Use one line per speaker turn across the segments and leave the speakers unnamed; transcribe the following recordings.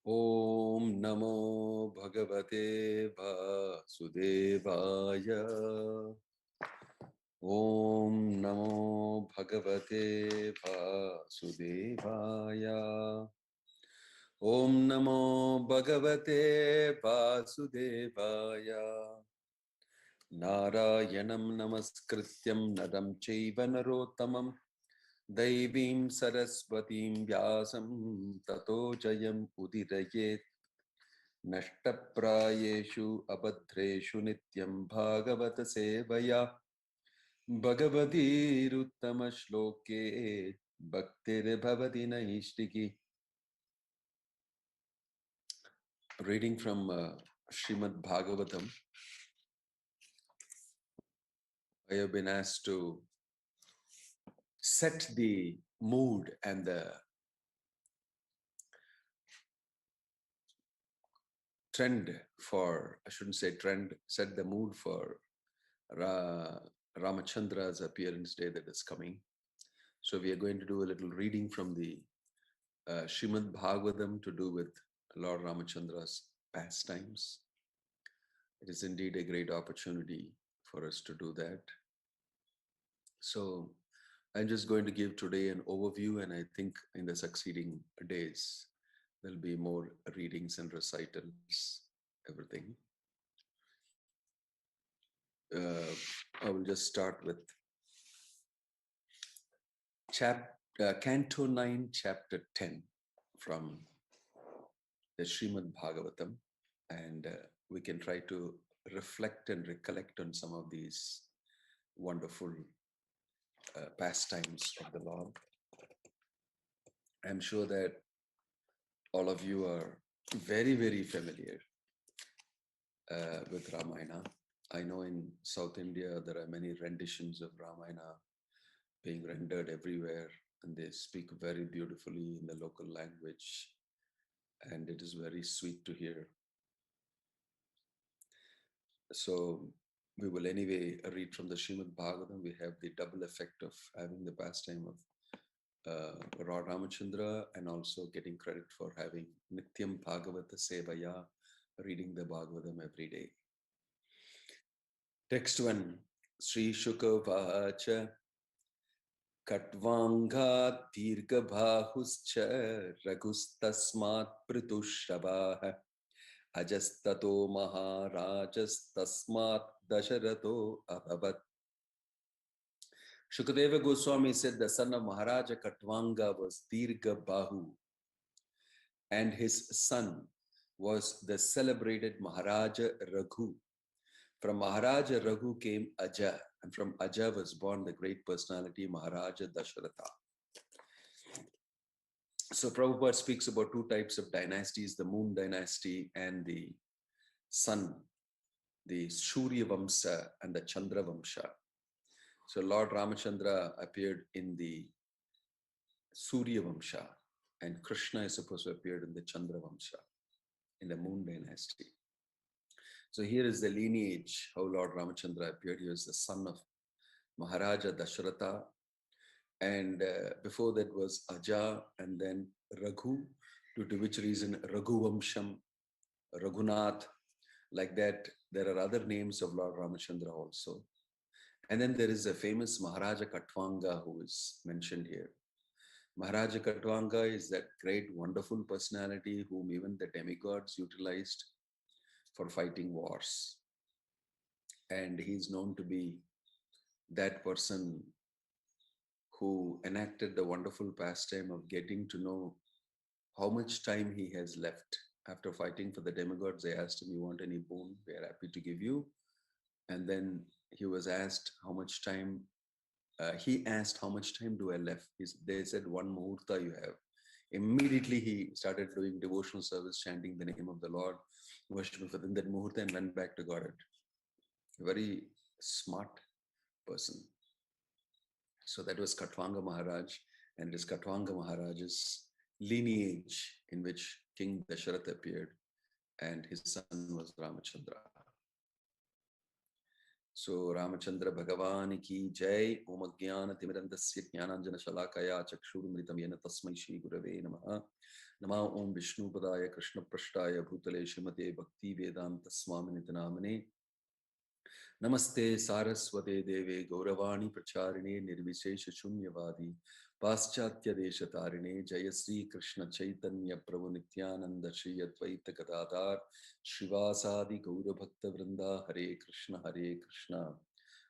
Om Namo Bhagavate Vasudevaya. Om Namo Bhagavate Vasudevaya. Om Namo Bhagavate Vasudevaya. Narayanam Namaskrityam Naram Chaiva Narottamam Daivim Saraswatim Vyasam Tato Jayam Udirayet Nashtaprayeshu Abhadreshu Nityam Bhagavata Sevaya Bhagavati Ruttama Shloke Bhaktir Bhavati Naishtiki. Reading from Srimad Bhagavatam. I have been asked to set the mood and the trend for, I shouldn't say trend, set the mood for Ramachandra's appearance day that is coming. So we are going to do a little reading from the Srimad Bhagavatam to do with Lord Ramachandra's pastimes. It is indeed a great opportunity for us to do that. So I'm just going to give today an overview, and I think in the succeeding days there'll be more readings and recitals, everything. I will just start with Canto 9, Chapter 10 from the Srimad Bhagavatam, and we can try to reflect and recollect on some of these wonderful pastimes of the Lord. I'm sure that all of you are very, very familiar with Ramayana. I know in South India there are many renditions of Ramayana being rendered everywhere, and they speak very beautifully in the local language, and it is very sweet to hear. So we will anyway read from the Srimad Bhagavatam. We have the double effect of having the pastime of Lord Ramachandra and also getting credit for having Nityam Bhagavata Sevaya, reading the Bhagavatam every day. Text 1. Sri Shuka Vacha Katvanga Dirga Bahuscha Ragustasmat Pritushravaha Ajastato Maharajas Tasmat Dasharatho Abhavat. Shukadeva Goswami said the son of Maharaja Katvanga was Dirga Bahu, and his son was the celebrated Maharaja Raghu. From Maharaja Raghu came Aja, and from Aja was born the great personality Maharaja Dasharatha. So Prabhupada speaks about two types of dynasties, the Moon dynasty and the Sun, the Surya Vamsa and the Chandra Vamsha. So Lord Ramachandra appeared in the Surya Vamsha, and Krishna is supposed to appear in the Chandra Vamsha, in the Moon dynasty. So here is the lineage, how Lord Ramachandra appeared. He was the son of Maharaja Dasharatha, and before that was Aja and then Raghu, due to which reason Raghuvamsham, Raghunath, like that. There are other names of Lord Ramachandra also. And then there is a famous Maharaja Katvanga who is mentioned here. Maharaja Katvanga is that great, wonderful personality whom even the demigods utilized for fighting wars. And he is known to be that person who enacted the wonderful pastime of getting to know how much time he has left. After fighting for the demigods, they asked him, "You want any boon? We are happy to give you." And then he was asked how much time, he asked, "How much time do I left?" They said, "1 muhurta you have." Immediately he started doing devotional service, chanting the name of the Lord, worshiping within that muhurta, and went back to Godhead. A very smart person. So that was Katvanga Maharaj, and it is Katvanga Maharaj's lineage in which King Dasharatha appeared, and his son was Ramachandra. So Ramachandra Bhagavan ki jai. Om Ajnana Timirandasya Jnananjana Shalakaya Chakshurumritam Yena Tasmai Shri Gurave Namaha. Nama Om Vishnu Padaya Krishna Prashtaya Bhutale Shrimate Bhakti Vedanta Swami Nitanamane. Namaste Saraswate Deve Gauravani Pracharine Nirvishesha Shunyavadi Paschatya Deshatarine Jaya Sri Krishna Chaitanya Prabhu Nityananda Shri Advaita Gadadhar Shivasadi Gaura Bhakta Vrinda Hare Krishna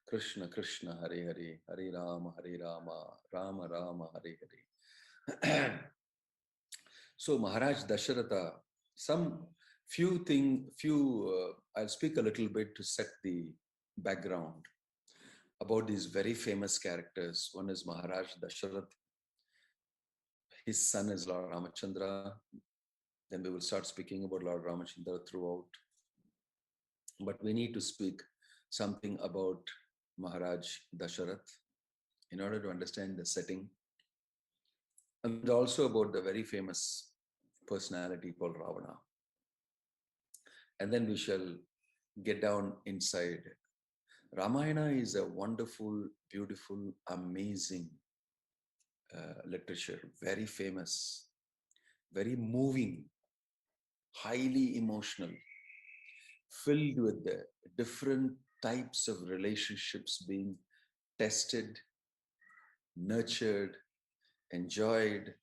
Krishna Krishna Hare Hare Hare Rama Rama Rama Hare Hare. So Maharaj Dasharatha, I'll speak a little bit to set the background about these very famous characters. One is Maharaj Dasharatha. His son is Lord Ramachandra. Then we will start speaking about Lord Ramachandra throughout. But we need to speak something about Maharaj Dasharatha in order to understand the setting. And also about the very famous personality called Ravana. And then we shall get down inside. Ramayana is a wonderful, beautiful, amazing literature, very famous, very moving, highly emotional, filled with the different types of relationships being tested, nurtured, enjoyed,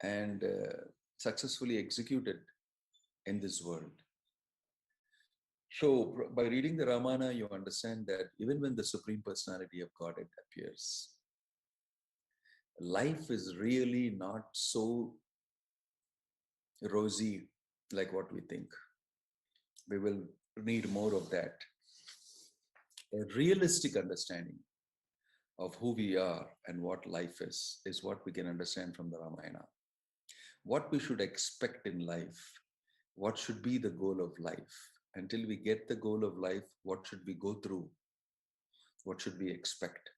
and successfully executed in this world. So by reading the Ramayana, you understand that even when the Supreme Personality of Godhead appears, life is really not so rosy like what we think. We will need more of that. A realistic understanding of who we are and what life is what we can understand from the Ramayana. What we should expect in life, what should be the goal of life. Until we get the goal of life, what should we go through? What should we expect?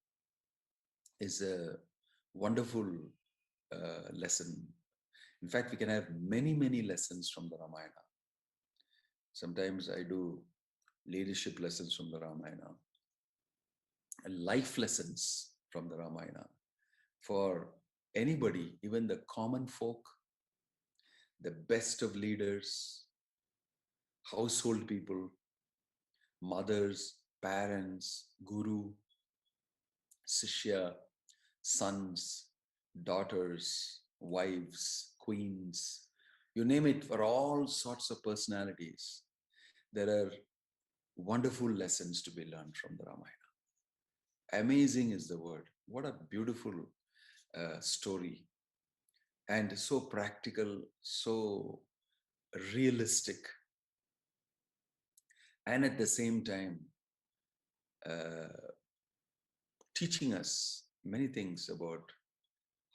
Is a wonderful lesson. In fact, we can have many, many lessons from the Ramayana. Sometimes I do leadership lessons from the Ramayana, life lessons from the Ramayana for anybody, even the common folk, the best of leaders, household people, mothers, parents, guru, sishya, sons, daughters, wives, queens, you name it, for all sorts of personalities. There are wonderful lessons to be learned from the Ramayana. Amazing is the word. What a beautiful story. And so practical, so realistic. And at the same time, teaching us many things about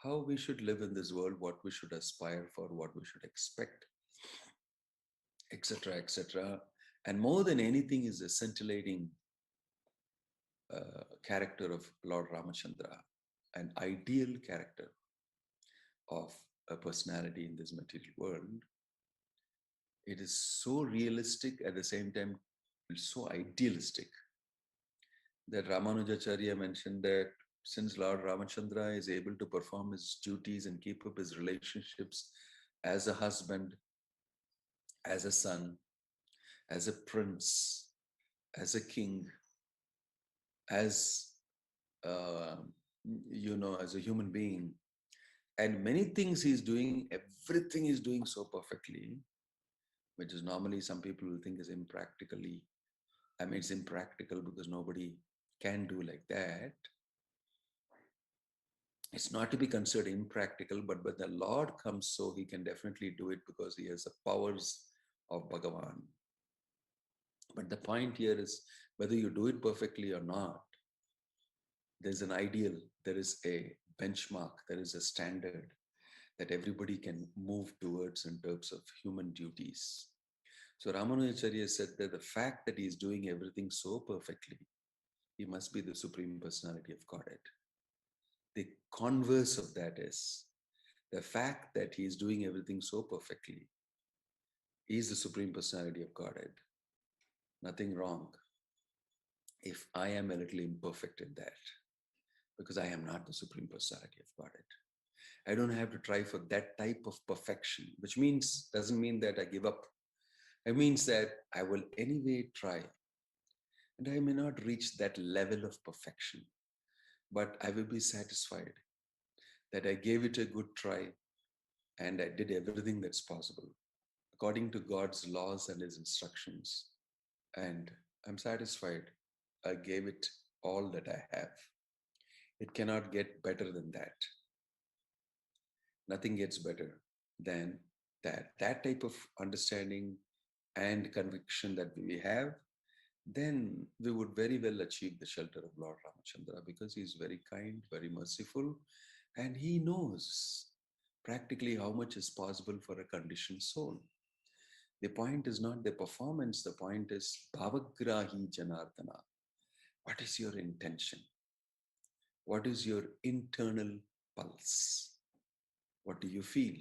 how we should live in this world, what we should aspire for, what we should expect, etc., etc. And more than anything is the scintillating character of Lord Ramachandra, an ideal character of a personality in this material world. It is so realistic, at the same time, it's so idealistic that Ramanujacharya mentioned that since Lord Ramachandra is able to perform his duties and keep up his relationships as a husband, as a son, as a prince, as a king, as as a human being, and many things he's doing, everything he's doing so perfectly, which is normally some people will think is impractically. I mean, it's impractical because nobody can do like that. It's not to be considered impractical, but when the Lord comes, so he can definitely do it because he has the powers of Bhagavan. But the point here is whether you do it perfectly or not, there's an ideal, there is a benchmark, there is a standard that everybody can move towards in terms of human duties. So Ramanujacharya said that the fact that he is doing everything so perfectly, he must be the Supreme Personality of Godhead. The converse of that is the fact that he is doing everything so perfectly, he is the Supreme Personality of Godhead. Nothing wrong. if I am a little imperfect in that, because I am not the Supreme Personality of Godhead. I don't have to try for that type of perfection, which means, doesn't mean that I give up. It means that I will anyway try. And I may not reach that level of perfection, but I will be satisfied that I gave it a good try and I did everything that's possible according to God's laws and His instructions. And I'm satisfied. I gave it all that I have. It cannot get better than that. Nothing gets better than that. That type of understanding and conviction that we have, then we would very well achieve the shelter of Lord Ramachandra, because he is very kind, very merciful, and he knows practically how much is possible for a conditioned soul. The point is not the performance, the point is Bhavagrahi Janardana. What is your intention? What is your internal pulse? What do you feel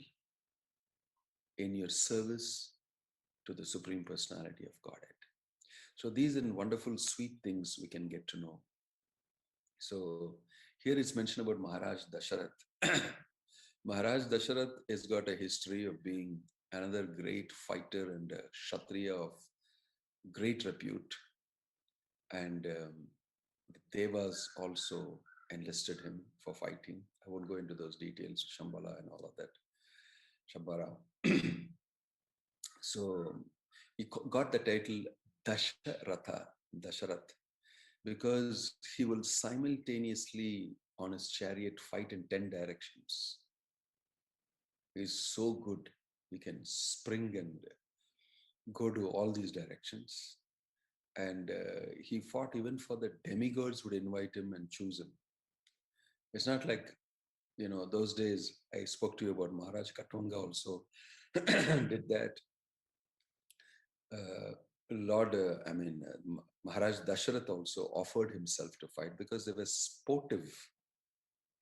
in your service to the Supreme Personality of Godhead? So these are wonderful, sweet things we can get to know. So here it's mentioned about Maharaj Dasharatha. Maharaj Dasharatha has got a history of being another great fighter and a Kshatriya of great repute. And the Devas also enlisted him for fighting. I won't go into those details, Shambhala and all of that. Shambhara. So he got the title Dasharatha, because he will simultaneously on his chariot fight in 10 directions. He's so good. He can spring and go to all these directions. And he fought even for the demigods would invite him and choose him. It's not like, those days I spoke to you about Maharaj Katwanga also did that. Maharaj Dasharatha also offered himself to fight because they were sportive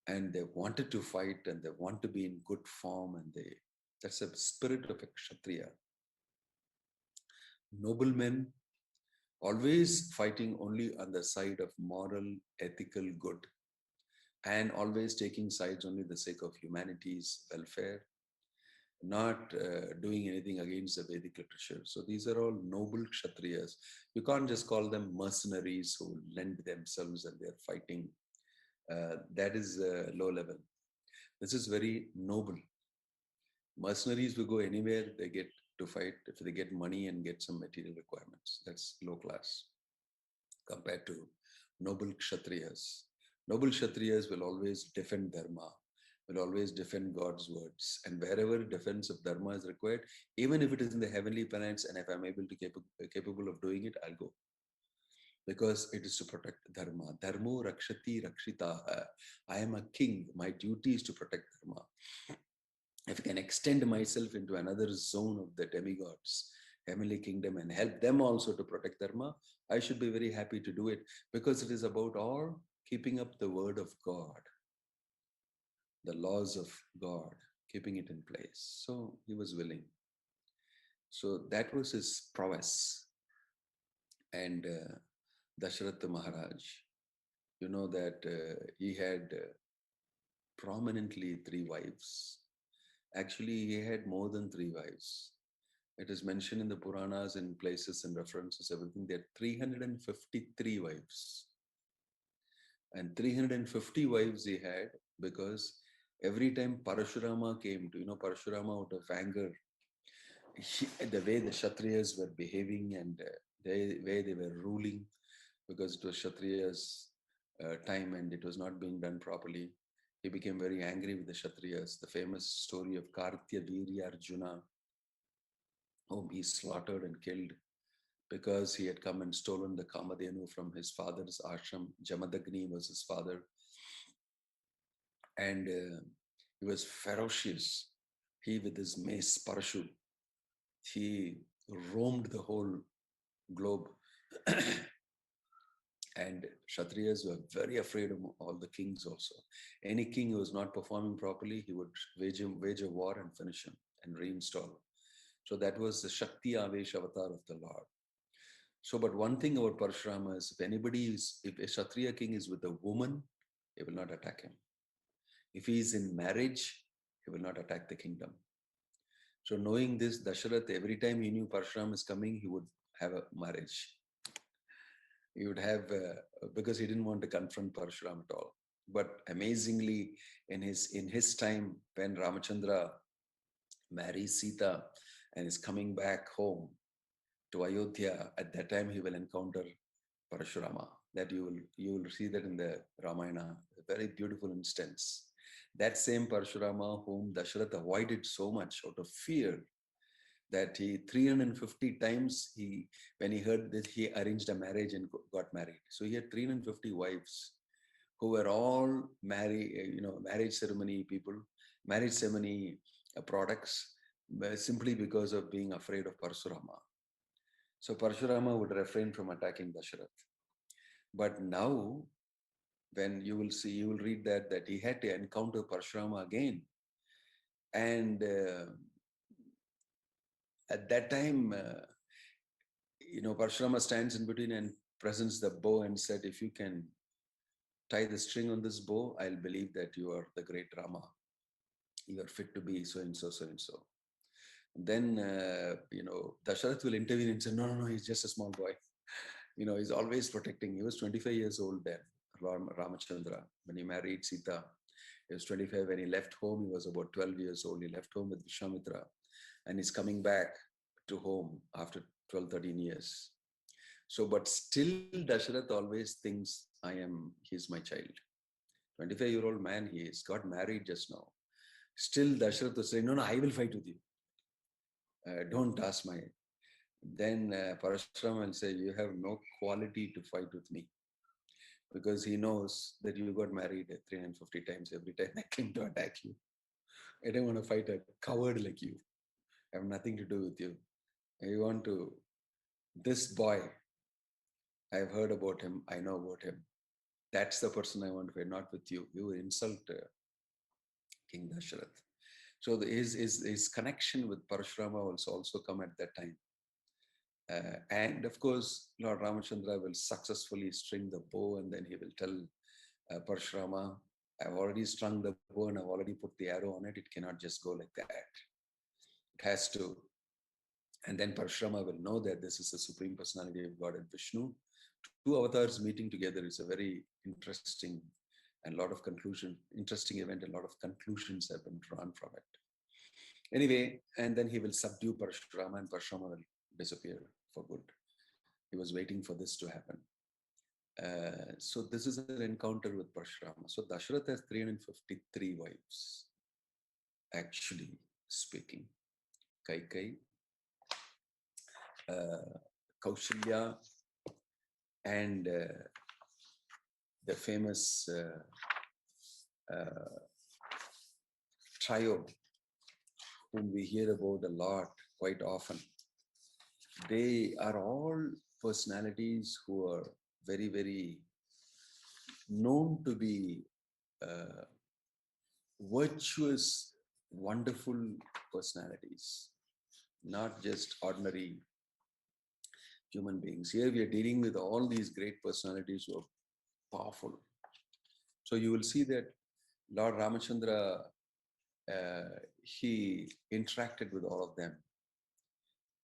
and they wanted to fight and they want to be in good form, and that's a spirit of a Kshatriya. Noblemen always fighting only on the side of moral, ethical good, and always taking sides only the sake of humanity's welfare, not doing anything against the Vedic literature. So these are all noble Kshatriyas. You can't just call them mercenaries who lend themselves and they're fighting. That is low level. This is very noble. Mercenaries will go anywhere they get to fight if they get money and get some material requirements. That's low class compared to noble Kshatriyas. Noble Kshatriyas will always defend Dharma, will always defend God's words. And wherever defense of Dharma is required, even if it is in the heavenly planets, and if I'm able to capable of doing it, I'll go. Because it is to protect Dharma. Dharmo rakshati rakshitaha. I am a king. My duty is to protect Dharma. If I can extend myself into another zone of the demigods, heavenly kingdom, and help them also to protect Dharma, I should be very happy to do it, because it is about all keeping up the word of God, the laws of God, keeping it in place. So he was willing. So that was his prowess. And Dasharatha Maharaj, you know that he had prominently 3 wives. Actually, he had more than 3 wives. It is mentioned in the Puranas and places and references, everything. There are 353 wives. And 350 wives he had because every time Parashurama came to, Parashurama out of anger, the way the Kshatriyas were behaving and the way they were ruling, because it was Kshatriyas' time and it was not being done properly, he became very angry with the Kshatriyas. The famous story of Kartya Virya Arjuna, whom he slaughtered and killed because he had come and stolen the Kamadhenu from his father's ashram. Jamadagni was his father. And he was ferocious. He, with his mace Parashu, he roamed the whole globe. And Kshatriyas were very afraid of all the kings also. Any king who was not performing properly, he would wage a war and finish him and reinstall. So that was the Shakti Avesh avatar of the Lord. So, but one thing about Parashurama is if a Kshatriya king is with a woman, he will not attack him. If he is in marriage, he will not attack the kingdom. So knowing this, Dasharatha, every time he knew Parashurama is coming, he would have a marriage. He would have, because he didn't want to confront Parashurama at all. But amazingly, in his time, when Ramachandra marries Sita and is coming back home to Ayodhya, at that time he will encounter Parashurama. That you will see that in the Ramayana, a very beautiful instance. That same Parashurama whom Dasharatha avoided so much out of fear that he 350 times when he heard that he arranged a marriage and got married. So he had 350 wives who were all marriage ceremony people, marriage ceremony products, simply because of being afraid of Parashurama. So Parashurama would refrain from attacking Dasharath. But now, when you will read that he had to encounter Parashurama again. And at that time, Parashurama stands in between and presents the bow and said, if you can tie the string on this bow, I'll believe that you are the great Rama. You are fit to be so and so, so and so. Then, Dasharatha will intervene and say, no, he's just a small boy. He's always protecting. He was 25 years old then, Ramachandra. When he married Sita, he was 25. When he left home, he was about 12 years old. He left home with Vishwamitra and he's coming back to home after 12, 13 years. So, but still Dasharatha always thinks he's my child. 25-year-old man, he is, got married just now. Still Dasharatha was saying, no, I will fight with you. Don't ask my. Then Parashurama will say, you have no quality to fight with me. Because he knows that you got married 350 times every time I came to attack you. I don't want to fight a coward like you. I have nothing to do with you. This boy, I've heard about him, I know about him. That's the person I want to fight, not with you. You insult King Dasharatha. So his connection with Parashurama will also come at that time. And of course, Lord Ramachandra will successfully string the bow and then he will tell Parashurama, I've already strung the bow and I've already put the arrow on it. It cannot just go like that. It has to. And then Parashurama will know that this is the Supreme Personality of Godhead Vishnu. Two avatars meeting together is a very interesting and interesting event. A lot of conclusions have been drawn from it. Anyway, and then he will subdue Parashurama and Parashurama will disappear for good. He was waiting for this to happen. So this is an encounter with Parashurama. So Dasharatha has 353 wives, actually speaking. Kaikai, Kaushalya, and the famous trio whom we hear about a lot, quite often. They are all personalities who are very, very known to be virtuous, wonderful personalities, not just ordinary human beings. Here we are dealing with all these great personalities who are powerful. So you will see that Lord Ramachandra, he interacted with all of them.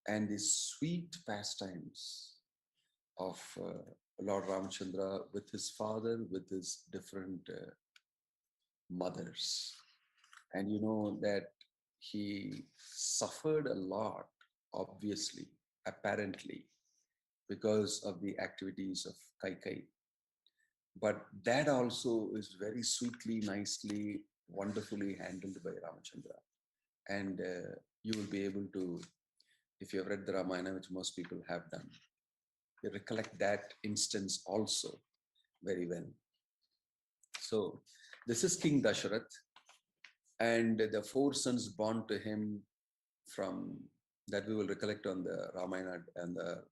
And the sweet pastimes of Lord Ramachandra with his father, with his different mothers. And you know that he suffered a lot, obviously, apparently, because of the activities of Kaikai. But that also is very sweetly, nicely, wonderfully handled by Ramachandra. And you will be able to, if you have read the Ramayana, which most people have done, you recollect that instance also very well. So this is King Dasharatha, and the 4 sons born to him from that we will recollect on the Ramayana and the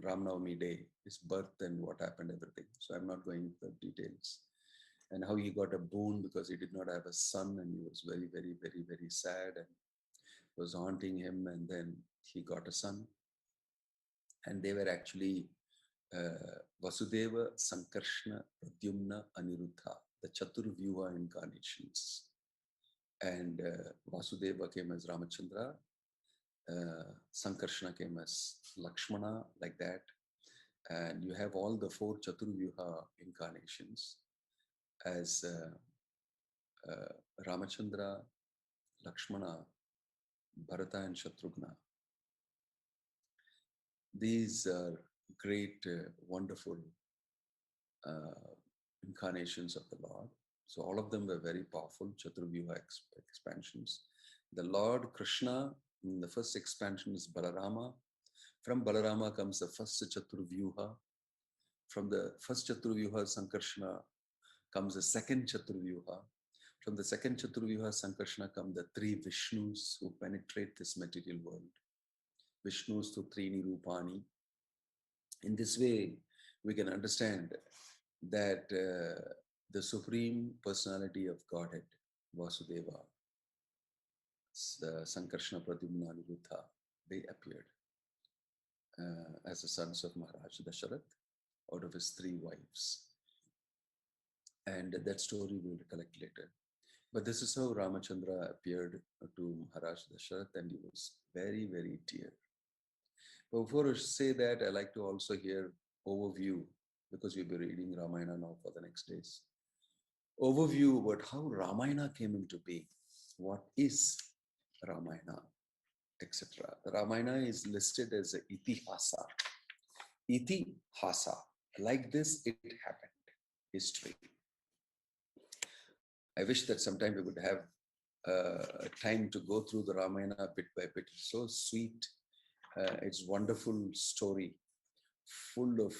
Ram Navami day, his birth and what happened, everything. So I'm not going into the details. And how he got a boon because he did not have a son and he was very, very, very, very sad and was haunting him, and then he got a son. And they were actually Vasudeva, Sankarshna, Pradyumna, Aniruddha, the Chaturvyuha incarnations. And Vasudeva came as Ramachandra, Sankarshna came as Lakshmana, like that. And you have all the 4 Chaturvyuha incarnations as Ramachandra, Lakshmana, Bharata and Shatrughna. These are great, wonderful incarnations of the Lord. So all of them were very powerful Chaturvyuha expansions. The Lord Krishna, in the first expansion is Balarama. From Balarama comes the first Chaturvyuha. From the first Chaturvyuha, Sankarshna, comes the second Chaturvyuha. From the second Chaturvyuha, Sankarshna, come the 3 Vishnus who penetrate this material world. Vishnus to Trini Rupani. In this way, we can understand that the Supreme Personality of Godhead, Vasudeva, Sankarshna, Pradyumna, Aniruddha, they appeared as the sons of Maharaj Dasharatha out of his 3 wives. And that story we'll recollect later. But this is how Ramachandra appeared to Maharaj Dasharatha, and he was very, very dear. But before I say that, I like to also hear overview, because we'll be reading Ramayana now for the next days. Overview about how Ramayana came into being. What is Ramayana, etc. Ramayana is listed as a itihasa. Itihasa. Like this, it happened. History. I wish that sometime we would have time to go through the Ramayana bit by bit. It's so sweet. It's wonderful story, full of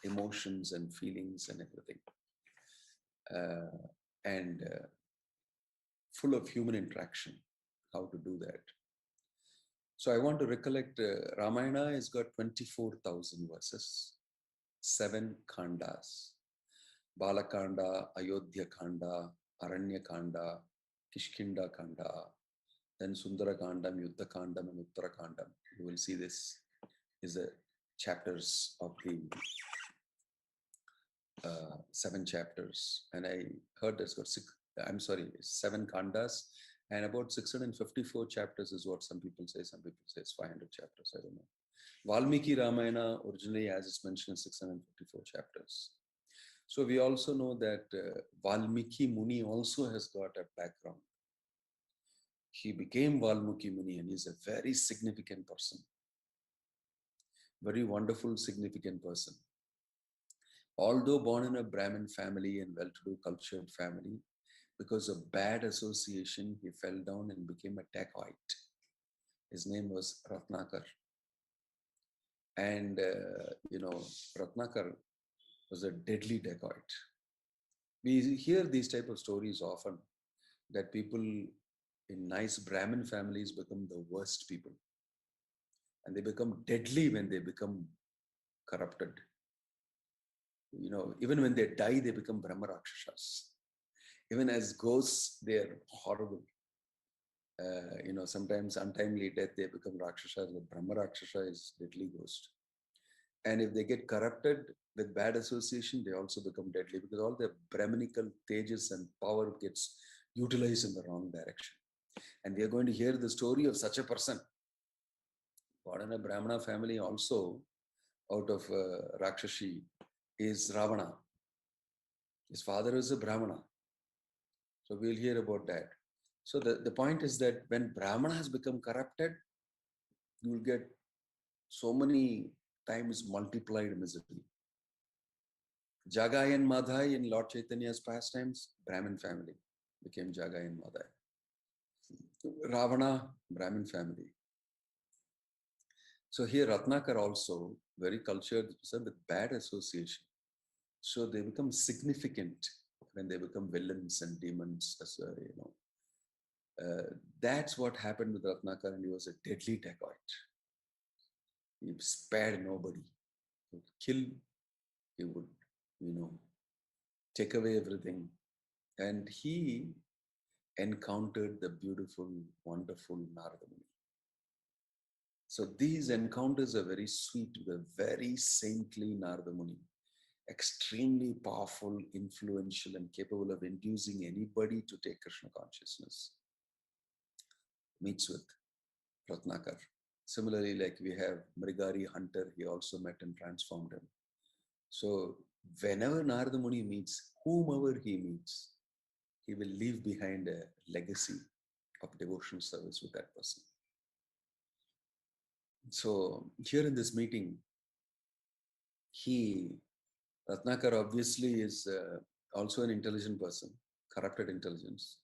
emotions and feelings and everything, and full of human interaction. How to do that? So I want to recollect. Ramayana has got 24,000 verses, 7 khandas: Balakanda, Ayodhya Khanda, Aranya Kanda, Kishkinda Kanda, then Sundara Kandam, Yuddha Kandam, and Uttara Kandam. You will see this is the chapters of the 7 chapters. And I heard there's got 7 khandas, and about 654 chapters is what some people say. Some people say it's 500 chapters. I don't know. Valmiki Ramayana originally, as it's mentioned, 654 chapters. So we also know that Valmiki Muni also has got a background. He became Valmiki Muni, and he's a very significant person. Very wonderful, significant person. Although born in a Brahmin family and well-to-do cultured family, because of bad association, he fell down and became a dacoit. His name was Ratnakar. And, Ratnakar was a deadly dacoit. We hear these type of stories often, that people in nice Brahmin families become the worst people. And they become deadly when they become corrupted. Even when they die, they become Brahma Rakshasas. Even as ghosts, they're horrible. Sometimes untimely death, they become Rakshasas. The Brahma Rakshasa is deadly ghost. And if they get corrupted with bad association, they also become deadly, because all their Brahminical tejas and power gets utilized in the wrong direction. And we are going to hear the story of such a person. Born in a Brahmana family also, out of Rakshashi, is Ravana. His father is a Brahmana. So we'll hear about that. So the point is that when Brahmana has become corrupted, you will get so many times multiplied misery. Jagai and Madhai in Lord Chaitanya's pastimes, Brahmin family became Jagai and Madhai. Ravana, Brahmin family. So here Ratnakar also, very cultured person with bad association. So they become significant when they become villains and demons, that's what happened with Ratnakar, and he was a deadly dacoit. He spared nobody. He would kill, he would, take away everything. And he encountered the beautiful, wonderful Narada Muni. So these encounters are very sweet with a very saintly Narada Muni, extremely powerful, influential, and capable of inducing anybody to take Krishna consciousness. Meets with Ratnakar. Similarly, like we have Mrigari Hunter, he also met and transformed him. So whenever Narada Muni meets, whomever he meets, he will leave behind a legacy of devotional service with that person. So here in this meeting, Ratnakar obviously is also an intelligent person, corrupted intelligence.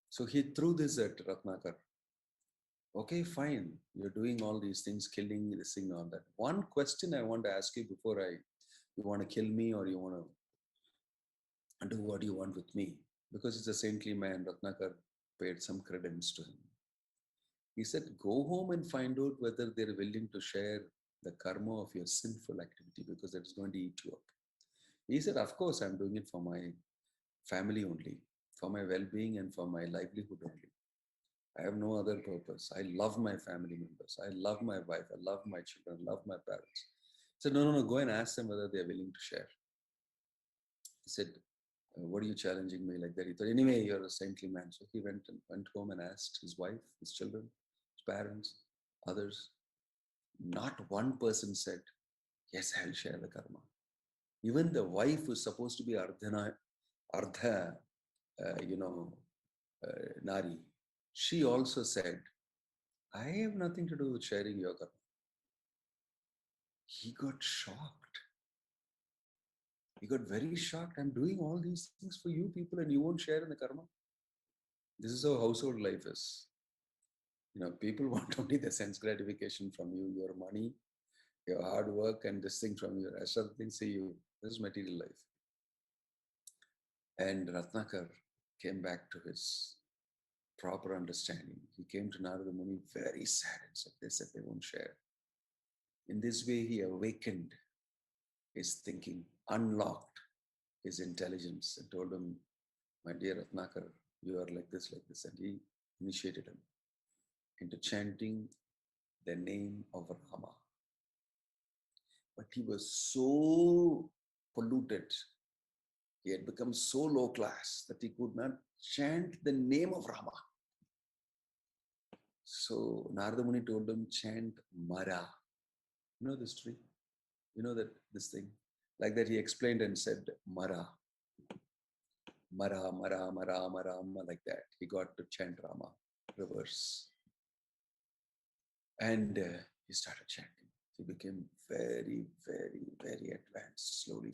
So he threw this at Ratnakar. Okay, fine. You're doing all these things, killing, this thing, all that. One question I want to ask you before you want to kill me or you want to do what you want with me. Because it's a saintly man, Ratnakar paid some credence to him. He said, go home and find out whether they're willing to share the karma of your sinful activity because that's going to eat you up. He said, of course, I'm doing it for my family only, for my well-being and for my livelihood only. I have no other purpose. I love my family members. I love my wife. I love my children. I love my parents. He said, no, go and ask them whether they're willing to share. He said, what are you challenging me like that? He thought, anyway, you're a saintly man. So he went home and asked his wife, his children, his parents, others. Not one person said, yes, I'll share the karma. Even the wife who's supposed to be Ardha, Nari, she also said, I have nothing to do with sharing your karma. He got shocked. He got very shocked. I'm doing all these things for you people and you won't share in the karma. This is how household life is. People want only the sense gratification from you, your money, your hard work, and this thing from you. Rest of the things see you. This is material life. And Ratnakar came back to his proper understanding. He came to Narada Muni very sad and said, they said they won't share. In this way, he awakened his thinking, unlocked his intelligence, and told him, my dear Ratnakar, you are like this. And he initiated him into chanting the name of Rama. But he was so polluted. He had become so low class that he could not chant the name of Rama. So Narada Muni told him, chant Mara. You know this tree? You know that this thing? Like that he explained and said, Mara. Mara, Mara, Mara, Mara, like that. He got to chant Rama, reverse. And he started chanting. He became very, very, very advanced, slowly.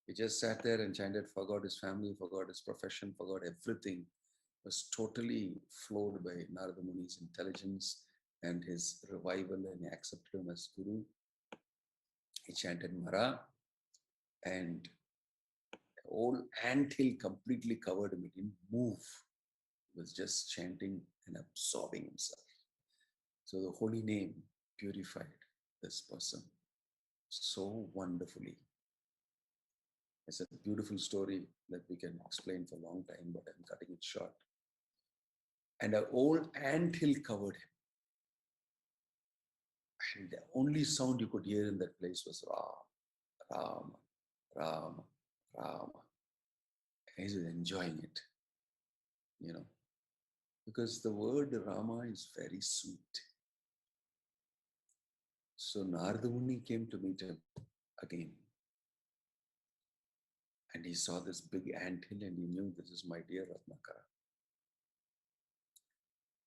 He just sat there and chanted, forgot his family, forgot his profession, forgot everything. Was totally floored by Narada Muni's intelligence and his revival, and he accepted him as Guru. He chanted Mara, and the whole anthill completely covered him. He didn't move. He was just chanting and absorbing himself. So the holy name purified this person so wonderfully. It's a beautiful story that we can explain for a long time, but I'm cutting it short. And an old anthill covered him. And the only sound you could hear in that place was Ram, Ram, Ram, Ram. And he was enjoying it, because the word Rama is very sweet. So Narada Muni came to meet him again. And he saw this big anthill and he knew this is my dear Ratnakara.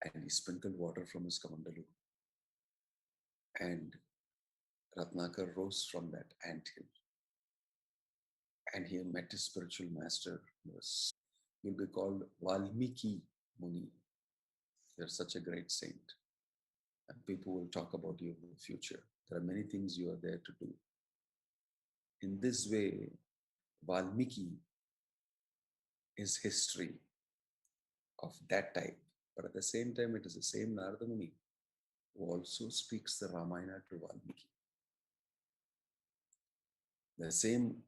And he sprinkled water from his kamandalu. And Ratnakar rose from that anthill. And he met his spiritual master. He'll be called Valmiki Muni. You're such a great saint. And people will talk about you in the future. There are many things you are there to do. In this way, Valmiki is history of that type. But at the same time, it is the same Narada Muni who also speaks the Ramayana to Valmiki. The same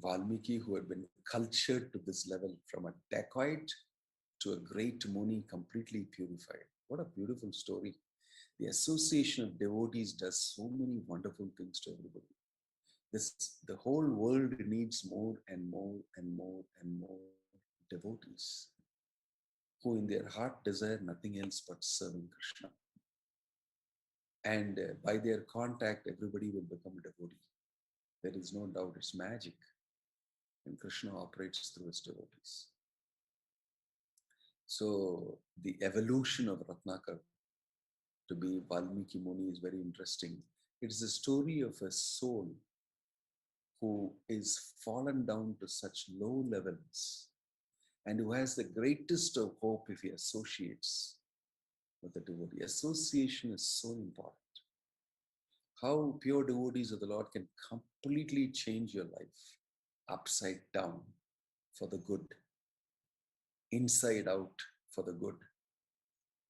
Valmiki who had been cultured to this level from a dacoit to a great Muni, completely purified. What a beautiful story. The association of devotees does so many wonderful things to everybody. The whole world needs more and more and more and more devotees who in their heart desire nothing else but serving Krishna. And by their contact, everybody will become a devotee. There is no doubt, it's magic. And Krishna operates through his devotees. So the evolution of Ratnakar to be Valmiki Muni is very interesting. It's the story of a soul who is fallen down to such low levels and who has the greatest of hope if he associates with the devotee. Association is so important. How pure devotees of the Lord can completely change your life upside down for the good, inside out for the good.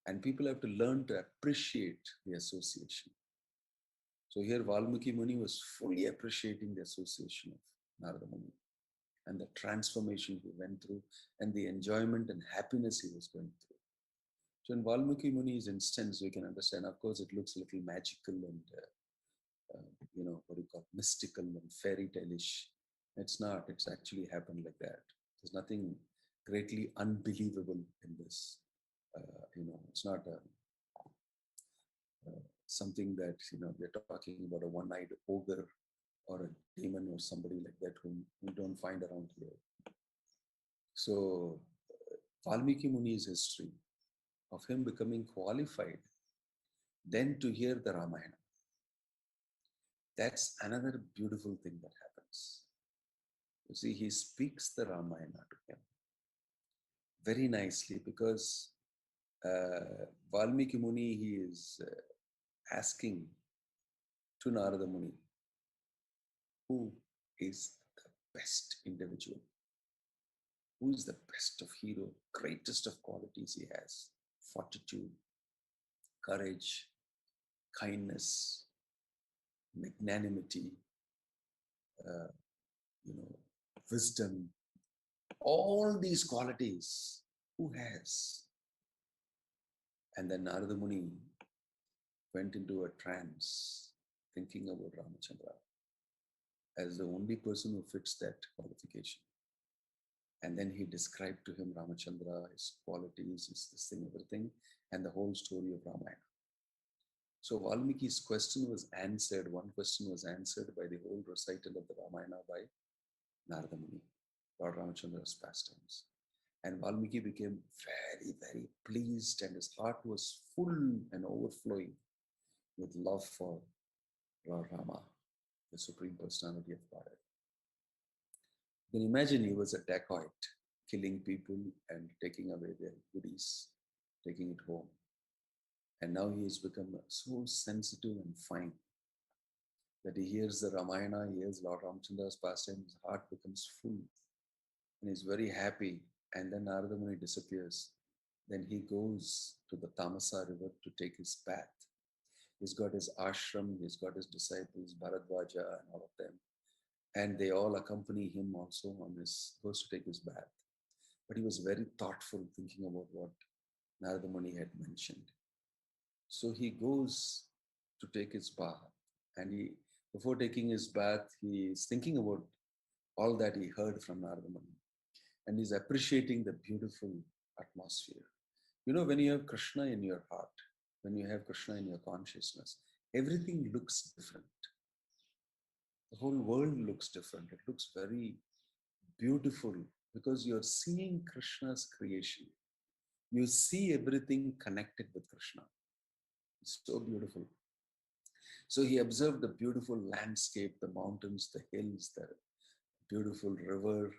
And people have to learn to appreciate the association. So here Valmiki Muni was fully appreciating the association of Narada Muni and the transformation he went through and the enjoyment and happiness he was going through. So in Valmiki Muni's instance, we can understand, of course, it looks a little magical and, what do you call, mystical and fairy tale-ish. It's not, it's actually happened like that. There's nothing greatly unbelievable in this. It's not something that, we're talking about a one-eyed ogre or a demon or somebody like that whom we don't find around here. So Valmiki Muni's history of him becoming qualified then to hear the Ramayana. That's another beautiful thing that happens. You see, he speaks the Ramayana to him very nicely because Valmiki Muni, he is asking to Narada Muni, who is the best individual? Who is the best of hero, greatest of qualities he has? Fortitude, courage, kindness, magnanimity, wisdom, all these qualities, who has? And then Narada Muni went into a trance thinking about Ramachandra as the only person who fits that qualification. And then he described to him Ramachandra, his qualities, his this thing, everything, and the whole story of Ramayana. So Valmiki's question was answered. One question was answered by the whole recital of the Ramayana by Narada Muni, Lord Ramachandra's pastimes. And Valmiki became very, very pleased, and his heart was full and overflowing with love for Lord Rama, the Supreme Personality of Godhead. You can imagine he was a dacoit, killing people and taking away their goodies, taking it home. And now he has become so sensitive and fine that he hears the Ramayana, he hears Lord Ramachandra's pastime, his heart becomes full and he's very happy. And then Narada Muni disappears. Then he goes to the Tamasa river to take his bath. He's got his ashram, he's got his disciples, Bharadwaja and all of them. And they all accompany him also on his, goes to take his bath. But he was very thoughtful, thinking about what Narada Muni had mentioned. So he goes to take his bath, and before taking his bath, he is thinking about all that he heard from Narada Muni, and he's appreciating the beautiful atmosphere. When you have Krishna in your heart, when you have Krishna in your consciousness, everything looks different. The whole world looks different. It looks very beautiful because you're seeing Krishna's creation. You see everything connected with Krishna. It's so beautiful. So he observed the beautiful landscape, the mountains, the hills, the beautiful river,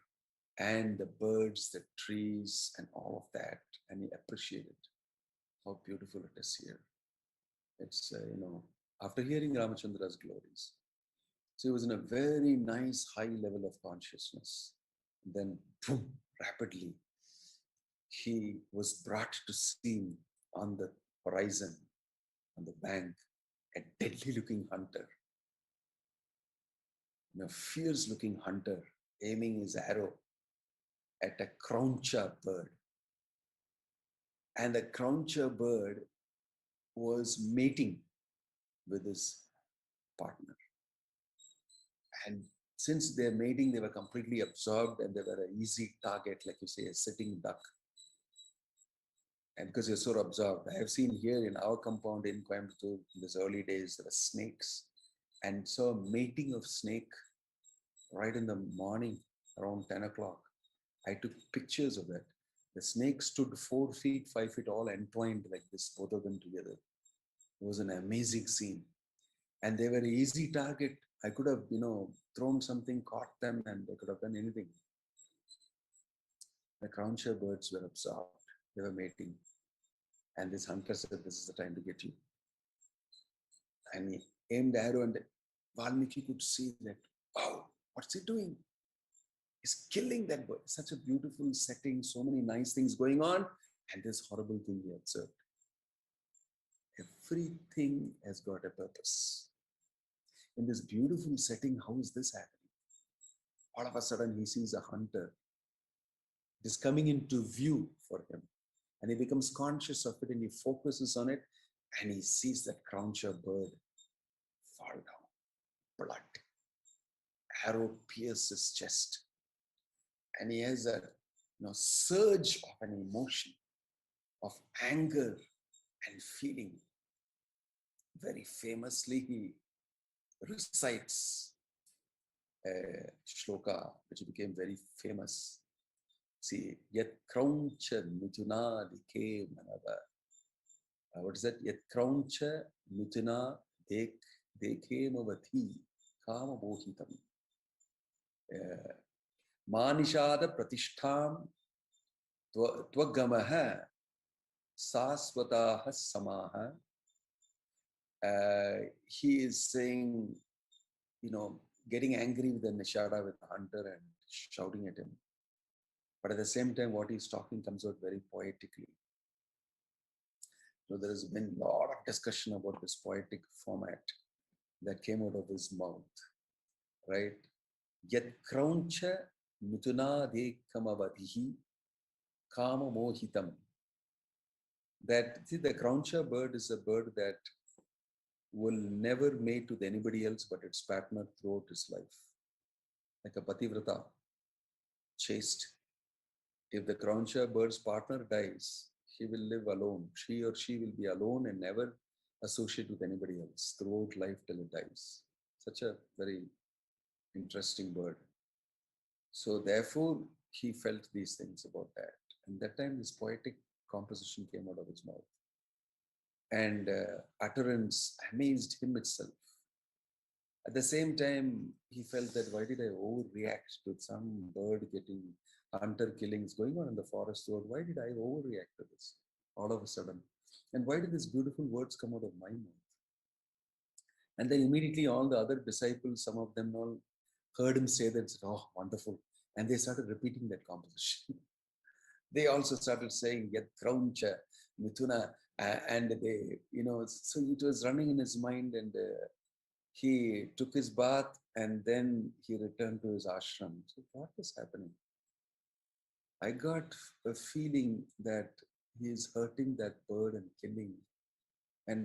and the birds, the trees, and all of that. And he appreciated how beautiful it is here. It's, after hearing Ramachandra's glories. So he was in a very nice high level of consciousness. And then, boom, rapidly, he was brought to see on the horizon, on the bank, a deadly looking hunter. A fierce looking hunter aiming his arrow at a crown bird. And the crowncher bird was mating with his partner. And since they're mating, they were completely absorbed and they were an easy target, like you say, a sitting duck. And because you're so absorbed, I have seen here in our compound in Coimbatore in these early days, there were snakes. And so a mating of snake right in the morning around 10 o'clock. I took pictures of that. The snake stood 4 feet, 5 feet, all entwined like this, both of them together. It was an amazing scene. And they were an easy target. I could have, thrown something, caught them, and they could have done anything. The crownshire birds were absorbed. They were mating. And this hunter said, this is the time to get you. And he aimed the arrow, and Valmiki could see that, wow, what's he doing? He's killing that bird. Such a beautiful setting, so many nice things going on, and this horrible thing he observed. Everything has got a purpose. In this beautiful setting, how is this happening? All of a sudden, he sees a hunter. It is coming into view for him. And he becomes conscious of it and he focuses on it and he sees that crownshire bird fall down. Blood. Arrow pierces his chest. And he has a surge of an emotion, of anger and feeling. Very famously, he recites a shloka which became very famous. See, yet krauncha mituna dike manava. What is that? Yet krauncha mituna deke mavati kama mohitam. Manishada pratishtham tvagamaha saswataha samaha. He is saying, getting angry with the nishada, with the hunter and shouting at him. But at the same time, what he's talking comes out very poetically. So there has been a lot of discussion about this poetic format that came out of his mouth, right? Yat krauncha mituna de kamavadihi kama mohitam. That, see, the crowncher bird is a bird that will never mate with anybody else but its partner throughout his life. Like a pativrata, chaste. If the crownshire bird's partner dies, he will live alone. She or she will be alone and never associate with anybody else throughout life till it dies. Such a very interesting bird. So therefore, he felt these things about that. And that time, this poetic composition came out of his mouth. And utterance amazed him itself. At the same time, he felt that why did I overreact to some bird getting hunter killings going on in the forest road? Why did I overreact to this all of a sudden? And why did these beautiful words come out of my mouth? And then immediately all the other disciples, some of them all heard him say that, oh, wonderful. And they started repeating that composition. They also started saying, Yat krauncha, mituna, and they, so it was running in his mind and he took his bath and then he returned to his ashram. So what was happening? I got a feeling that he is hurting that bird and killing.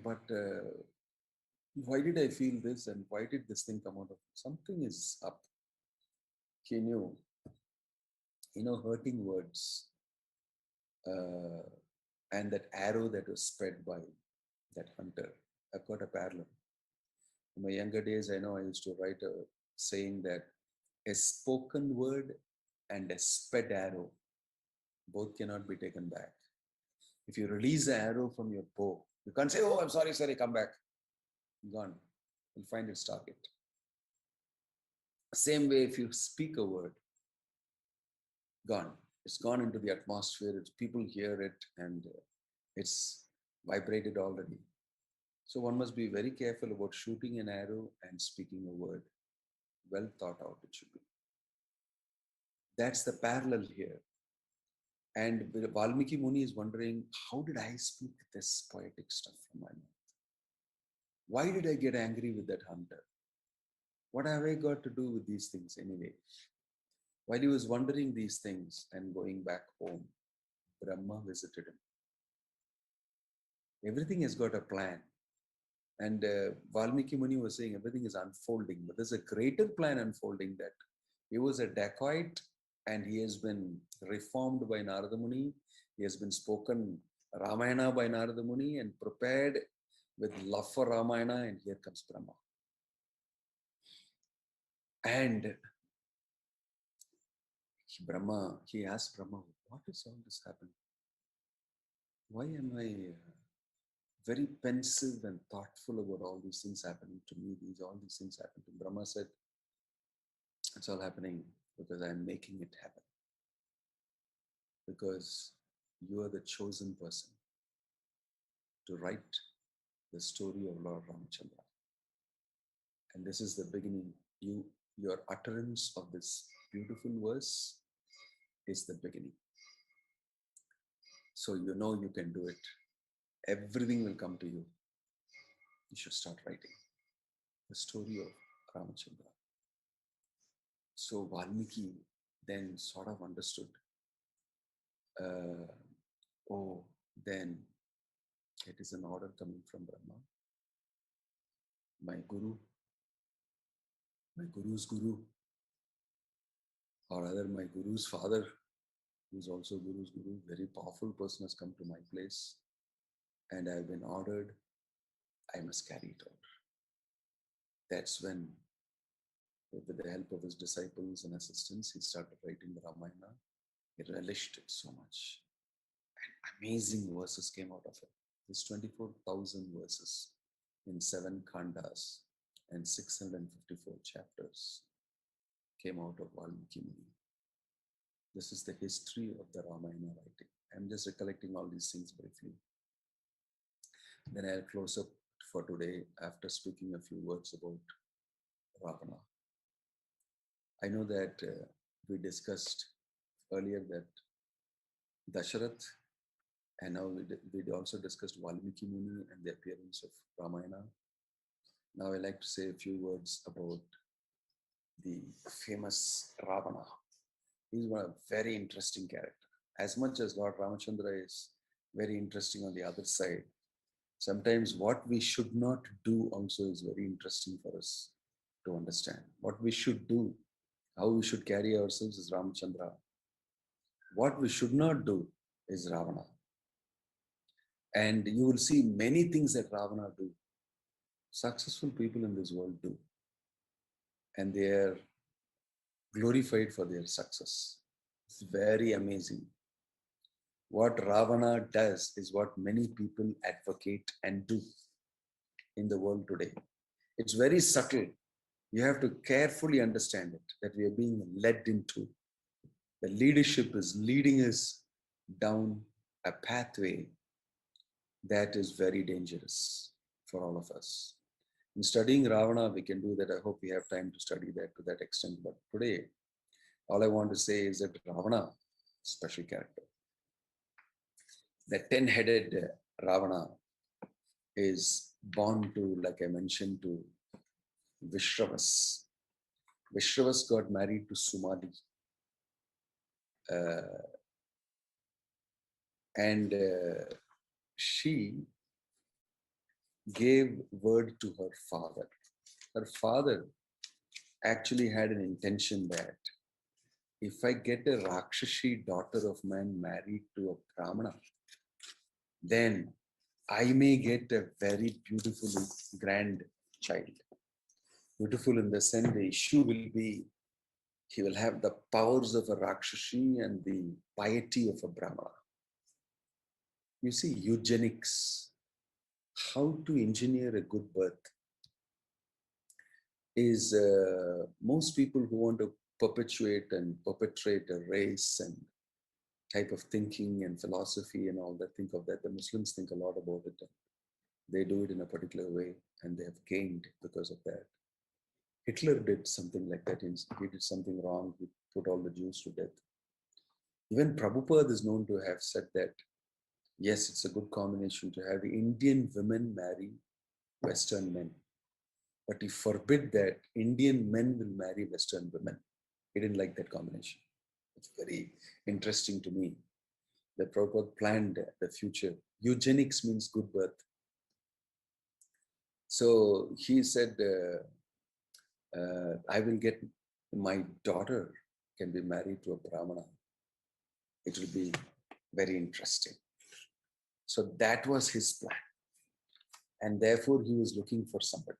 But why did I feel this and why did this thing come out of it? Something is up. He knew, hurting words and that arrow that was spread by that hunter. I've got a parallel. In my younger days, I know I used to write a saying that a spoken word and a sped arrow both cannot be taken back. If you release the arrow from your bow, you can't say, oh, I'm sorry, come back. Gone. You'll find its target. Same way, if you speak a word, gone. It's gone into the atmosphere. People hear it and it's vibrated already. So one must be very careful about shooting an arrow and speaking a word. Well thought out it should be. That's the parallel here. And Valmiki Muni is wondering, how did I speak this poetic stuff from my mouth? Why did I get angry with that hunter? What have I got to do with these things anyway? While he was wondering these things and going back home, Brahma visited him. Everything has got a plan. And Valmiki Muni was saying everything is unfolding, but there's a greater plan unfolding, that he was a dacoit and he has been reformed by Narada Muni. He has been spoken Ramayana by Narada Muni and prepared with love for Ramayana, and here comes Brahma. And he asked Brahma, what is all this happening? Why am I very pensive and thoughtful about all these things happening to me? All these things happen to me. Brahma said, it's all happening because I'm making it happen. Because you are the chosen person to write the story of Lord Ramachandra. And this is the beginning. Your utterance of this beautiful verse is the beginning. So you know you can do it. Everything will come to you. You should start writing the story of Ramachandra. So Valmiki then sort of understood, then it is an order coming from Brahma. My guru's guru, or rather my guru's father, who is also guru's guru, very powerful person, has come to my place, and I have been ordered, I must carry it out. That's when, with the help of his disciples and assistants, he started writing the Ramayana. He relished it so much. And amazing verses came out of it. There's 24,000 verses in 7 khandas and 654 chapters came out of Valmiki Muni. This is the history of the Ramayana writing. I'm just recollecting all these things briefly. Then I'll close up for today after speaking a few words about Ravana. I know that we discussed earlier that Dasharatha, and now we also discussed Valmiki Muni and the appearance of Ramayana. Now I'd like to say a few words about the famous Ravana. He's a very interesting character. As much as Lord Ramachandra is very interesting on the other side, sometimes what we should not do also is very interesting for us to understand. What we should do, how we should carry ourselves is Ramachandra. What we should not do is Ravana. And you will see many things that Ravana do. Successful people in this world do. And they are glorified for their success. It's very amazing. What Ravana does is what many people advocate and do in the world today. It's very subtle. You have to carefully understand it, that we are being led into. The leadership is leading us down a pathway that is very dangerous for all of us. In studying Ravana, we can do that. I hope we have time to study that to that extent. But today, all I want to say is that Ravana, special character. The 10-headed Ravana is born to, like I mentioned, to Vishravas. Vishravas got married to Sumali. And she gave word to her father. Her father actually had an intention that if I get a Rakshashi daughter of mine married to a Brahmana, then I may get a very beautiful, grand child. Beautiful in the sense the issue will be, he will have the powers of a Rakshashi and the piety of a Brahmana. You see, eugenics, how to engineer a good birth, is most people who want to perpetuate and perpetrate a race and type of thinking and philosophy and all that, think of that. The Muslims think a lot about it. They do it in a particular way and they have gained because of that. Hitler did something like that. He did something wrong. He put all the Jews to death. Even Prabhupada is known to have said that, yes, it's a good combination to have Indian women marry Western men. But he forbid that Indian men will marry Western women. He didn't like that combination. It's very interesting to me that Prabhupada planned the future Eugenics means good birth. So he said, I will get my daughter can be married to a Brahmana. It will be very interesting. So that was his plan. And therefore he was looking for somebody.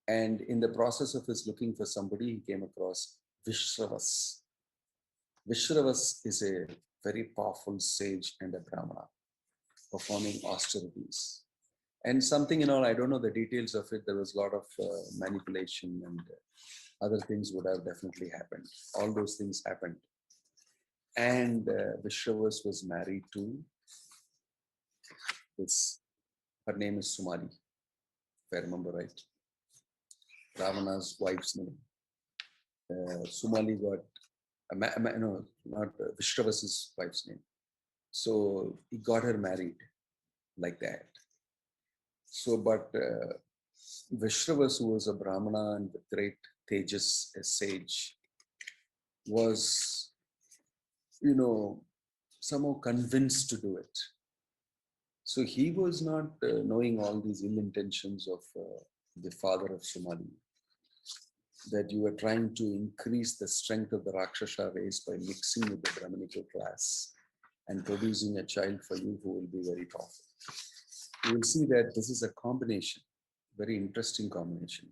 And in the process of his looking for somebody, he came across Vishravas. Vishravas is a very powerful sage and a Brahmana performing austerities. And something, I don't know the details of it. There was a lot of manipulation and other things would have definitely happened. All those things happened. And Vishravas was married to this, her name is Sumali, if I remember right. Ravana's wife's name. Sumali got, no, not Vishravas' wife's name. So he got her married like that. So, but Vishravas, who was a Brahmana and the great Tejas, a sage, was, somehow convinced to do it. So he was not knowing all these ill intentions of the father of Sumali, that you were trying to increase the strength of the Rakshasa race by mixing with the Brahmanical class and producing a child for you who will be very powerful. You will see that this is a combination, very interesting combination.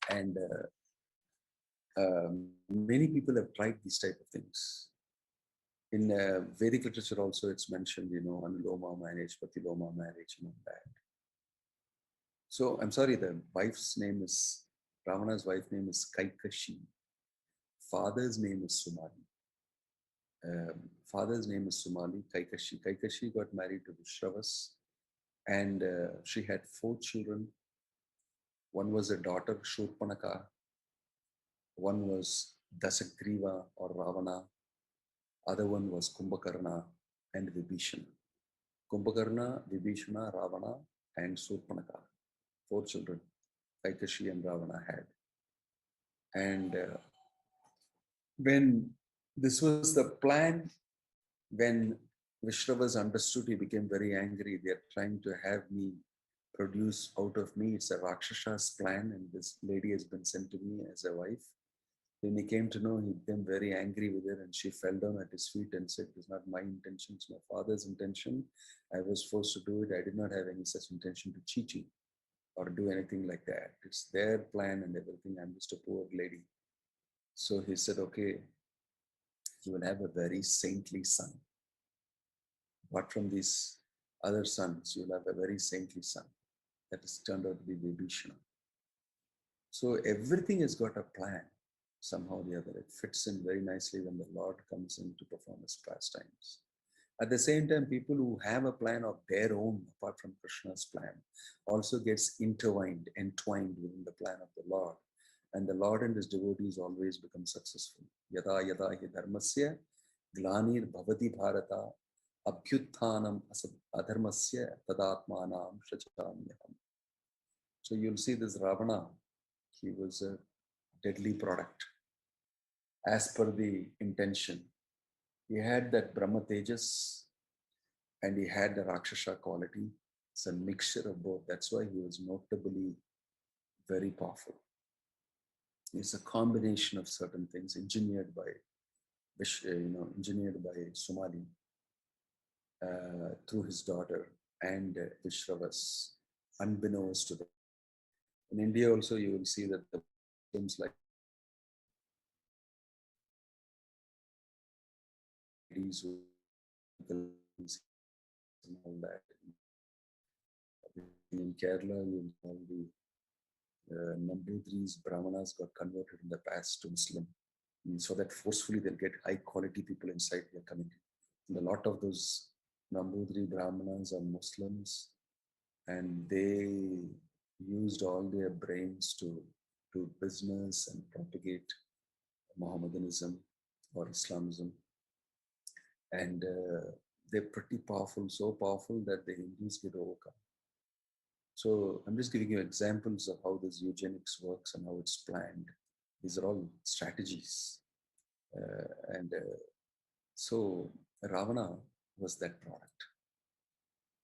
And many people have tried these type of things. In Vedic literature also it's mentioned, Anuloma marriage, Pratiloma marriage and all that. So I'm sorry, the wife's name is, Ravana's wife's name is Kaikashi. Father's name is Sumali. Father's name is Sumali, Kaikashi. Kaikashi got married to Vishravas and she had 4 children. One was a daughter, Shurpanaka. One was Dasagriva or Ravana. Other one was Kumbhakarna and Vibhishana. Kumbhakarna, Vibhishana, Ravana and Surpanaka. 4 children, Kaikashi and Ravana had. And when this was the plan, when Vishravas understood, he became very angry. They are trying to have me produce out of me. It's a Rakshasa's plan, and this lady has been sent to me as a wife. When he came to know, he became very angry with her, and she fell down at his feet and said, "It's not my intention, it's my father's intention. I was forced to do it. I did not have any such intention to cheat you or do anything like that. It's their plan and everything. I'm just a poor lady." So he said, "Okay, you will have a very saintly son. Apart from these other sons, you'll have a very saintly son." That has turned out to be Vibhishana. So everything has got a plan. Somehow or the other, it fits in very nicely when the Lord comes in to perform his pastimes. At the same time, people who have a plan of their own, apart from Krishna's plan, also gets entwined within the plan of the Lord. And the Lord and his devotees always become successful. Yada yada hi dharmasya glanir bhavati bharata abhyutthanam adharmasya tadatmanam shachamyaham. So you'll see this Ravana, he was a deadly product. As per the intention, he had that Brahma Tejas and he had the Rakshasa quality. It's a mixture of both. That's why he was notably very powerful. It's a combination of certain things engineered by Sumali through his daughter and Vishravas, unbeknownst to them. In India also, you will see that the Muslims like ladies and all that. In Kerala, you know, all the Nambudris, Brahmanas got converted in the past to Muslim. And so that forcefully they'll get high quality people inside their community. And a lot of those Nambudri Brahmanas are Muslims, and they used all their brains to do business and propagate Mohammedanism or Islamism. And they're pretty powerful, so powerful that the Hindus get overcome. So I'm just giving you examples of how this eugenics works and how it's planned. These are all strategies. So Ravana was that product.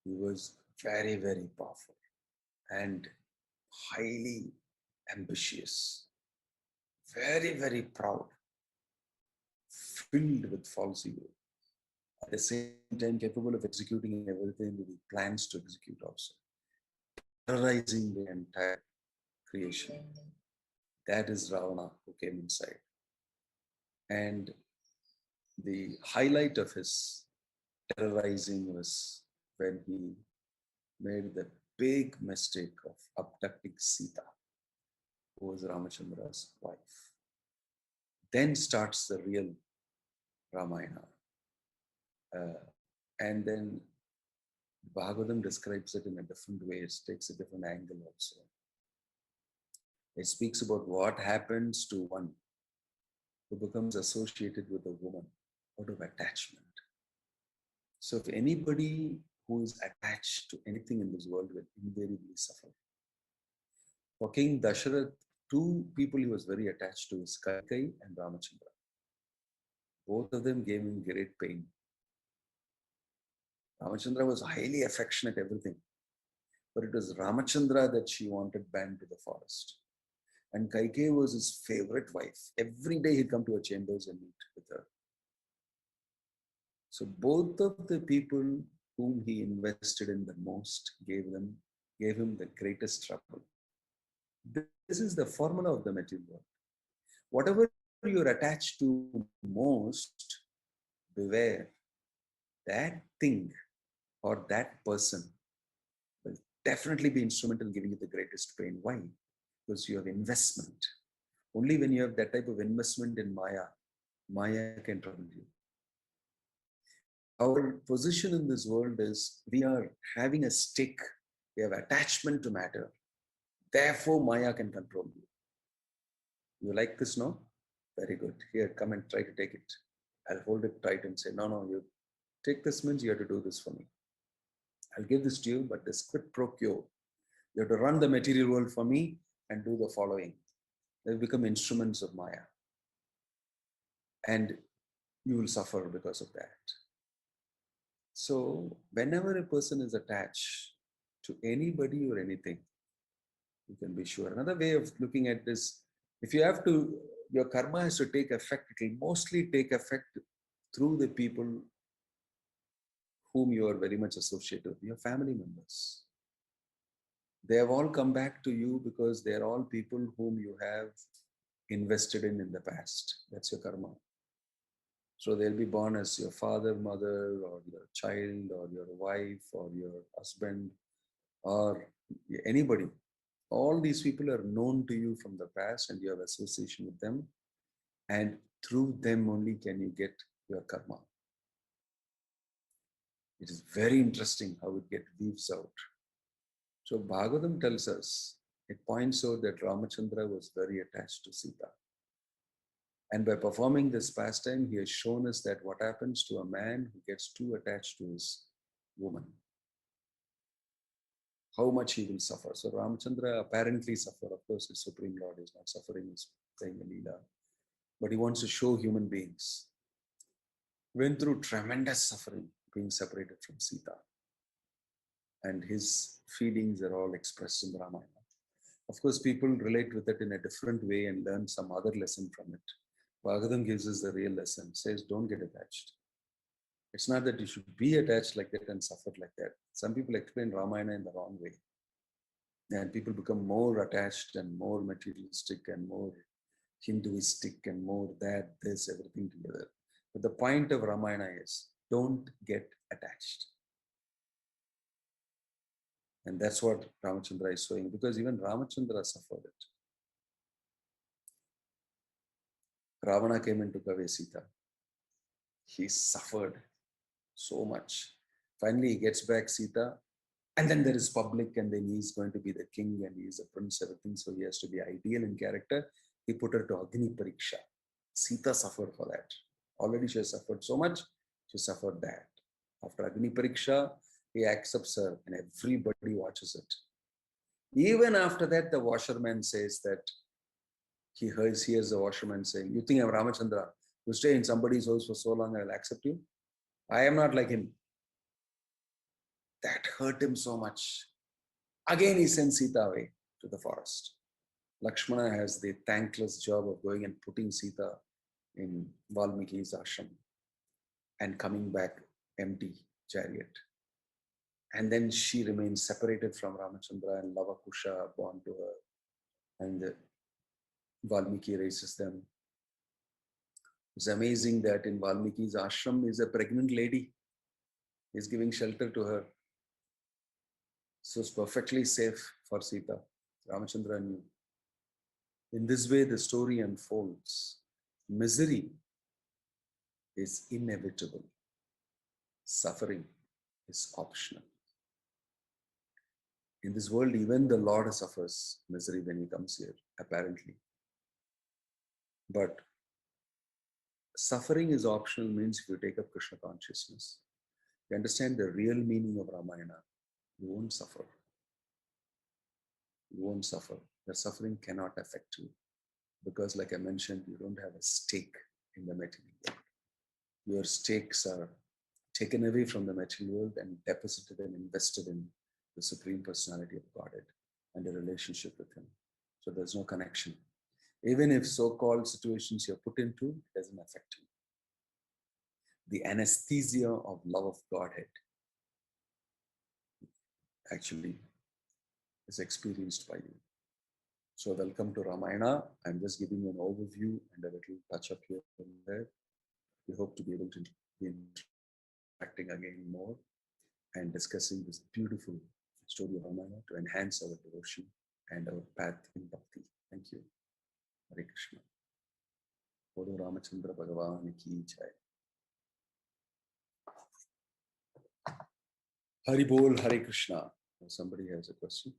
He was very, very powerful and highly ambitious, very, very proud, filled with false ego. At the same time, capable of executing everything that he plans to execute also, terrorizing the entire creation. That is Ravana who came inside. And the highlight of his terrorizing was when he made the big mistake of abducting Sita, who was Ramachandra's wife. Then starts the real Ramayana. And then Bhagavatam describes it in a different way. It takes a different angle also. It speaks about what happens to one who becomes associated with a woman out of attachment. So if anybody who is attached to anything in this world will invariably suffer. For King Dasharatha, two people he was very attached to is Kaikai and Ramachandra. Both of them gave him great pain. Ramachandra was highly affectionate, everything. But it was Ramachandra that she wanted banned to the forest. And Kaikai was his favorite wife. Every day he'd come to her chambers and meet with her. So both of the people whom he invested in the most gave him the greatest trouble. This is the formula of the material world. Whatever you're attached to most, beware. That thing or that person will definitely be instrumental in giving you the greatest pain. Why? Because you have investment. Only when you have that type of investment in Maya, Maya can trouble you. Our position in this world is we are having a stick, we have attachment to matter. Therefore, Maya can control you. You like this, no? Very good. Here, come and try to take it. I'll hold it tight and say, no, you take this means you have to do this for me. I'll give this to you, but this quid pro quo. You have to run the material world for me and do the following. They'll become instruments of Maya. And you will suffer because of that. So whenever a person is attached to anybody or anything, you can be sure. Another way of looking at this, if you have to, your karma has to take effect, it will mostly take effect through the people whom you are very much associated with, your family members. They have all come back to you because they are all people whom you have invested in the past. That's your karma. So they'll be born as your father, mother, or your child, or your wife, or your husband, or anybody. All these people are known to you from the past and you have association with them. And through them only can you get your karma. It is very interesting how it weaves out. So Bhagavatam tells us, it points out that Ramachandra was very attached to Sita. And by performing this pastime, he has shown us that what happens to a man who gets too attached to his woman, how much he will suffer. So Ramachandra apparently suffered. Of course, his Supreme Lord is not suffering, he's playing a Lila. But he wants to show human beings. Went through tremendous suffering being separated from Sita. And his feelings are all expressed in the Ramayana. Of course, people relate with it in a different way and learn some other lesson from it. Bhagavatam gives us the real lesson, says don't get attached. It's not that you should be attached like that and suffer like that. Some people explain Ramayana in the wrong way. And people become more attached and more materialistic and more Hinduistic and more that, this, everything together. But the point of Ramayana is don't get attached. And that's what Ramachandra is showing, because even Ramachandra suffered it. Ravana came and took away Sita. He suffered so much. Finally, he gets back Sita, and then there is public, and then he's going to be the king, and he's a prince, everything. So he has to be ideal in character. He put her to Agni Pariksha. Sita suffered for that. Already she has suffered so much, she suffered that. After Agni Pariksha, he accepts her, and everybody watches it. Even after that, the washerman says that he hears the washerman saying, you think I'm Ramachandra? You stay in somebody's house for so long, I'll accept you? I am not like him. That hurt him so much. Again, he sent Sita away to the forest. Lakshmana has the thankless job of going and putting Sita in Valmiki's ashram and coming back empty chariot. And then she remains separated from Ramachandra, and Lavakusha are born to her, and Valmiki raises them. It's amazing that in Valmiki's ashram is a pregnant lady. He's giving shelter to her. So it's perfectly safe for Sita. Ramachandra knew. In this way, the story unfolds. Misery is inevitable. Suffering is optional. In this world, even the Lord suffers misery when he comes here, apparently. But suffering is optional means if you take up Krishna consciousness, you understand the real meaning of Ramayana, you won't suffer. You won't suffer. The suffering cannot affect you because, like I mentioned, you don't have a stake in the material world. Your stakes are taken away from the material world and deposited and invested in the Supreme Personality of Godhead and a relationship with Him. So there's no connection. Even if so-called situations you're put into, it doesn't affect you. The anesthesia of love of Godhead actually is experienced by you. So welcome to Ramayana. I'm just giving you an overview and a little touch up here and there. We hope to be able to be interacting again more and discussing this beautiful story of Ramayana to enhance our devotion and our path in Bhakti. Thank you. Hare Krishna. Bolo Ramachandra Bhagavan ki jai. Hari Bol, Hare Krishna. Somebody has a question.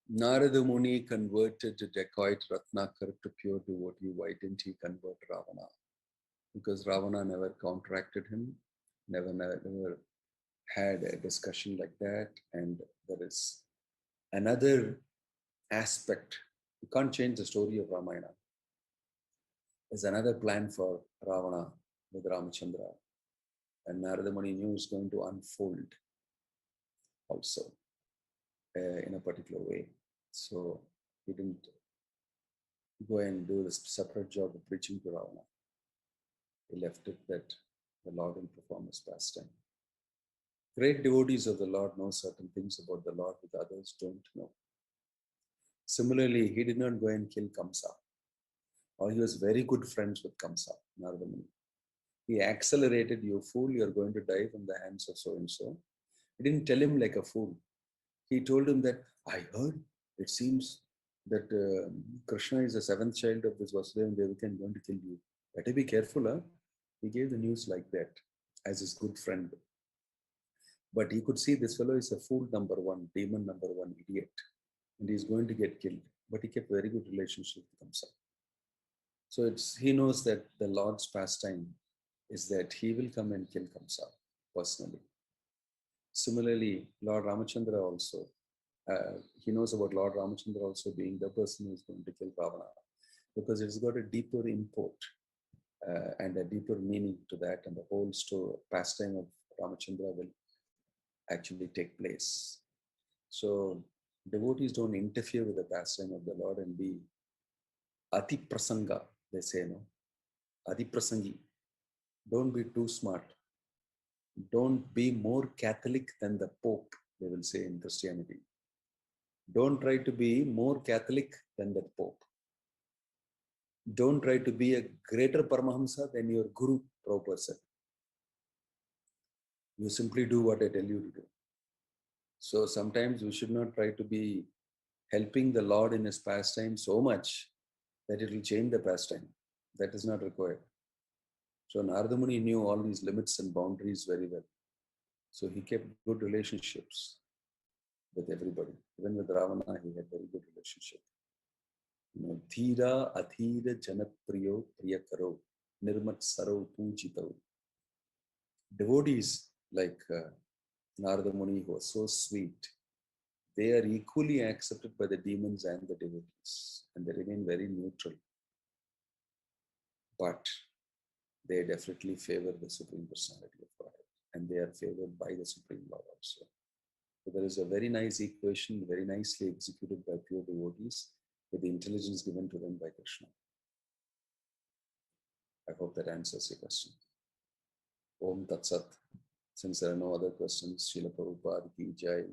Narada Muni converted the dacoit Ratnakar to pure devotee. Why didn't he convert Ravana? Because Ravana never contracted him, never had a discussion like that. And there is another aspect. You can't change the story of Ramayana. There's another plan for Ravana with Ramachandra. And Narada Muni knew it's going to unfold also in a particular way. So he didn't go and do this separate job of preaching to Ravana. He left it that the Lord will perform his pastime. Great devotees of the Lord know certain things about the Lord which others don't know. Similarly, he did not go and kill Kamsa, or he was very good friends with Kamsa, Narada Muni. He accelerated, you fool, you're going to die from the hands of so-and-so. He didn't tell him like a fool. He told him that, I heard, it seems that Krishna is the seventh child of this Vasudeva and Devaki and going to kill you. Better be careful, huh? He gave the news like that as his good friend. But he could see this fellow is a fool number one, demon number one, idiot. And he's going to get killed. But he kept very good relationship with himself. So he knows that the Lord's pastime is that he will come and kill Kamsa personally. Similarly, Lord Ramachandra also, he knows about Lord Ramachandra also being the person who is going to kill Ravana, because it's got a deeper import and a deeper meaning to that, and the whole story, pastime of Ramachandra will actually take place. So devotees don't interfere with the pastime of the Lord and be ati prasanga, they say, no? Ati prasangi. Don't be too smart. Don't be more Catholic than the Pope, they will say in Christianity. Don't try to be more Catholic than the Pope. Don't try to be a greater Paramahamsa than your Guru, Prabhupada said. You simply do what I tell you to do. So sometimes we should not try to be helping the Lord in his pastime so much that it will change the pastime. That is not required. So Narada Muni knew all these limits and boundaries very well. So he kept good relationships with everybody. Even with Ravana, he had very good relationship. Dhira adhira janapriyo priyakaro nirmat saro pujito. Devotees like Narada Muni, who was so sweet, they are equally accepted by the demons and the devotees, and they remain very neutral. But they definitely favor the Supreme Personality of Godhead and they are favored by the Supreme Lord also. So there is a very nice equation, very nicely executed by pure devotees, with the intelligence given to them by Krishna. I hope that answers your question. Om Tat Sat. Since there are no other questions, Srila Prabhupada ki Jai.